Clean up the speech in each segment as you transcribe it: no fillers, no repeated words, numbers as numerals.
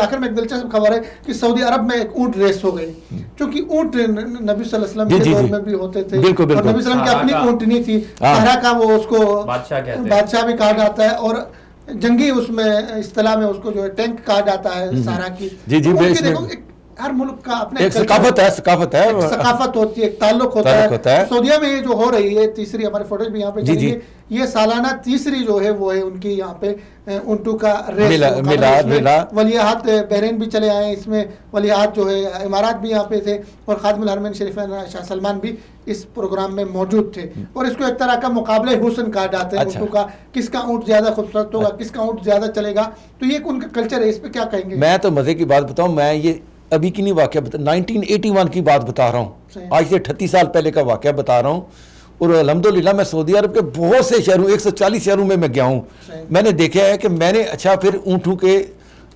आखिर में एक दिलचस्प खबर है कि सऊदी अरब में एक ऊंट रेस हो गई, क्योंकि ऊंट नबी सल्लल्लाहु अलैहि वसल्लम के दौर में भी होते थे। बिल्कुल, बिल्कुल। और नबी सल्लल्लाहु अलैहि वसल्लम की अपनी ऊंटनी थी, सहरा का, वो उसको बादशाह भी कहा जाता है, और जंगी उसमें इस्तिलाह में उसको जो है टैंक कहा जाता है सहरा की। जी जी, देखो हर मुल्क का अपने एक सकाफत होती है, एक ताल्लुक होता है। सऊदीया में ये जो हो रही है तीसरी, हमारे फोटोज भी यहाँ पे चलेंगे, ये सालाना तीसरी जो है वो है उनकी यहाँ पे ऊंटों का रेस मिला। वलीअहद बहरीन भी चले आए इसमें, वलीअहद जो है इमारात भी यहाँ पे थे, और खादिमुल हरमैन शरीफैन शाह सलमान भी इस प्रोग्राम में मौजूद थे। और इसको एक तरह का मुकाबले हुस्न कहा जाता है ऊँटों का, किसका ऊँट ज्यादा खूबसूरत होगा, किसका ऊँट ज्यादा चलेगा। तो ये उनका कल्चर है, इस पर क्या कहेंगे? मैं तो मजे की बात बताऊँ, मैं ये अभी की नहीं वाकया 1981 की बात बता रहा हूँ, आज से 38 साल पहले का वाकया बता रहा हूँ। और अल्हम्दुलिल्लाह मैं सऊदी अरब के बहुत से शहरों, 140 शहरों में मैं गया हूँ। मैंने देखा है कि मैंने, अच्छा फिर ऊँटों के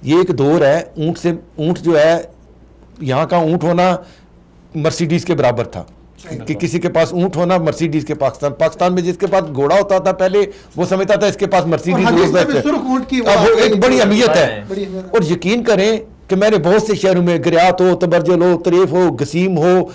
ये एक दौर है, ऊँट जो है, यहाँ का ऊँट होना मर्सिडीज़ के बराबर था कि किसी के पास ऊँट होना मर्सिडीज़ के। पाकिस्तान में जिसके पास घोड़ा होता था पहले, वो समझता था इसके पास मर्सिडीज़, अब एक बड़ी अहमियत है। और यकीन करें कि मैंने बहुत से शहरों में, गरियात हो, तबरजल हो, तरीफ हो, गसीम हो,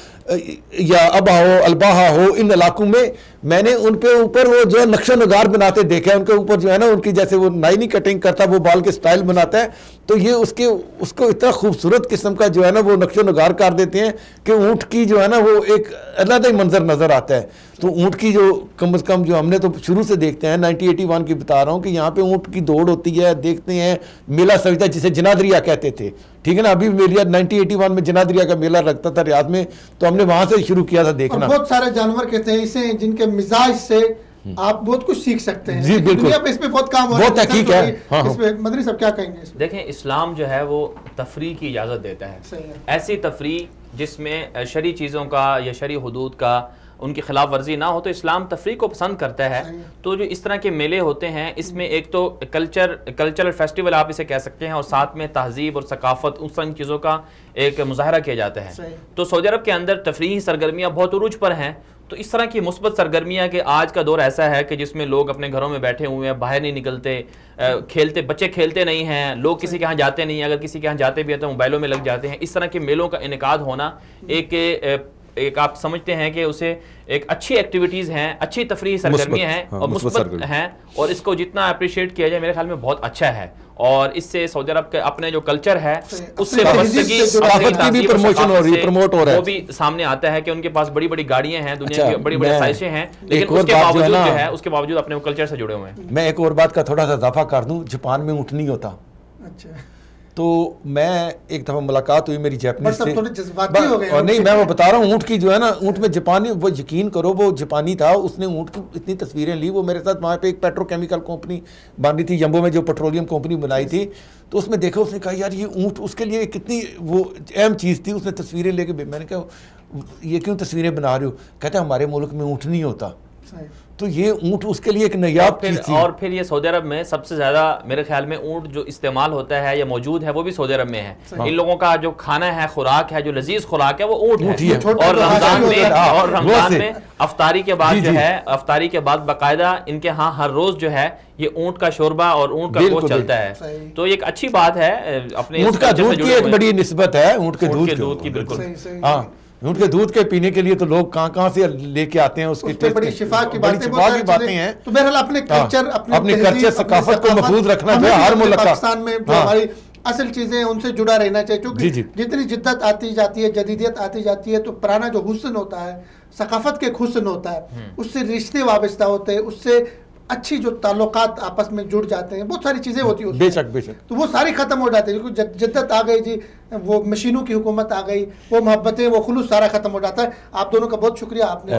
या अबा हो, अलबाहा हो, इन इलाकों में मैंने उनके ऊपर वो जो है नक्शा नगार बनाते देखे। उनके ऊपर जो है ना, उनकी जैसे वो नाई नहीं कटिंग करता, वो बाल के स्टाइल बनाता है, तो ये उसको इतना खूबसूरत किस्म का जो है ना वो नक्शा नगार कर देते हैं कि ऊँट की जो है ना वो एक अलग ही मंजर नज़र आता है। तो ऊँट की जो कम से कम जो हमने तो शुरू से देखते हैं, 1981 की बता रहा हूँ कि यहाँ पे ऊँट की दौड़ होती है, देखते हैं मेला सजदा जिसे जनादरिया कहते थे, ठीक है ना। अभी मेला 1981 में जनादरिया का मेला लगता था रियाद में, तो हमने वहां से शुरू किया था देखना। बहुत सारे जानवर कहते हैं इसे, जिनके मिजाज से आप बहुत कुछ सीख सकते हैं। जी बिल्कुल, दुनिया पे इस पे बहुत काम हो रहा है, बहुत हकीक है। इस पे मदनी साहब क्या कहेंगे? देखें, इस्लाम जो है वो तफरी की इजाज़त देता है, ऐसी तफरी जिसमें शरी चीज़ों का या शरी हुदूद का उनकी खिलाफ वर्जी ना हो, तो इस्लाम तफरी को पसंद करता है। तो जो इस तरह के मेले होते हैं, इसमें एक तो कल्चरल फेस्टिवल आप इसे कह सकते हैं, और साथ में तहजीब और सकाफत, उस तरह चीज़ों का एक मुजाहरा किया जाता है। तो सऊदी अरब के अंदर तफरीही सरगर्मियाँ बहुत उरूज पर हैं। तो इस तरह की मुस्बत सरगर्मियाँ कि आज का दौर ऐसा है कि जिसमें लोग अपने घरों में बैठे हुए हैं, बाहर नहीं निकलते, खेलते, बच्चे खेलते नहीं हैं, लोग किसी के यहाँ जाते नहीं हैं, अगर किसी के यहाँ जाते भी हैं तो मोबाइलों में लग जाते हैं। इस तरह के मेलों का इनेकाद होना एक आप समझते हैं कि उसे एक अच्छी एक्टिविटीज़ हैं, अच्छी तफरीही सरगर्मियाँ हैं और मुस्बत हैं, और इसको जितना अप्रिशिएट किया जाए मेरे ख्याल में बहुत अच्छा है। और इससे सऊदी अरब के अपने जो कल्चर है उससे प्रमोट हो रहा है, वो भी सामने आता है कि उनके पास बड़ी बड़ी गाड़ियां हैं, दुनिया की बड़ी बड़ी साइजें हैं, लेकिन उसके बावजूद जो है, उसके बावजूद अपने कल्चर से जुड़े हुए हैं। मैं एक और बात का थोड़ा सा इजाफा कर दूं, जापान में ऊँट नहीं होता। अच्छा, तो मैं एक दफ़ा मुलाकात हुई मेरी जापानी से, और नहीं मैं वो बता रहा हूँ, ऊँट की जो है ना, ऊँट में जापानी, वो यकीन करो वो जापानी था, उसने ऊँट की इतनी तस्वीरें ली। वो मेरे साथ वहाँ पे एक पेट्रोकेमिकल कंपनी बन रही थी यम्बो में, जो पेट्रोलियम कंपनी बनाई थी, तो उसमें देखा, उसने कहा यार ये ऊँट उसके लिए कितनी वो अहम चीज़ थी। उसने तस्वीरें लेके, मैंने कहा ये क्यों तस्वीरें बना रहे हो? कहता हमारे मुल्क में ऊँट नहीं होता। तो ये ऊँट उसके लिए एक नायाब चीज़ थी। और फिर ये सऊदी अरब में सबसे ज़्यादा मेरे ख्याल में ऊँट जो इस्तेमाल होता है या मौजूद है वो भी सऊदी अरब में है। इन लोगों का जो खाना है, खुराक है, जो लजीज खुराक है, वो ऊँट है। और रमजान में अफ्तारी के बाद जो है, अफ्तारी के बाद बाकायदा इनके यहाँ हर रोज़ जो है ये ऊँट का शोरबा और ऊँट का गोश्त चलता है। तो ये एक अच्छी बात है। अपने ऊँट का दूध की एक बड़ी निस्बत है, ऊँट के दूध की, बिल्कुल। हाँ, ऊँट के दूध के पीने के लिए तो लोग कहाँ से लेके आते हैं, उसकी बड़ी शिफा की बातें हैं। तो बहरहाल अपने कल्चर सकाफत को महफूज रखना चाहिए हर मुल्क का। पाकिस्तान में जो हमारी असल चीजें उनसे जुड़ा रहना चाहिए, क्योंकि जितनी जिद्दत आती जाती है, जदीदियत आती जाती है, तो पुराना जो हुस्न होता है, सकाफत के हुस्न होता है, उससे रिश्ते वाबस्ता होते हैं, उससे अच्छी जो ताल्लुकात आपस में जुड़ जाते हैं, बहुत सारी चीज़ें होती हैं बेशक, तो वो सारी ख़त्म हो जाती है। क्योंकि जिद्दत आ गई जी, वो मशीनों की हुकूमत आ गई, वो मोहब्बतें, वो खुलूस सारा ख़त्म हो जाता है। आप दोनों का बहुत शुक्रिया, आपने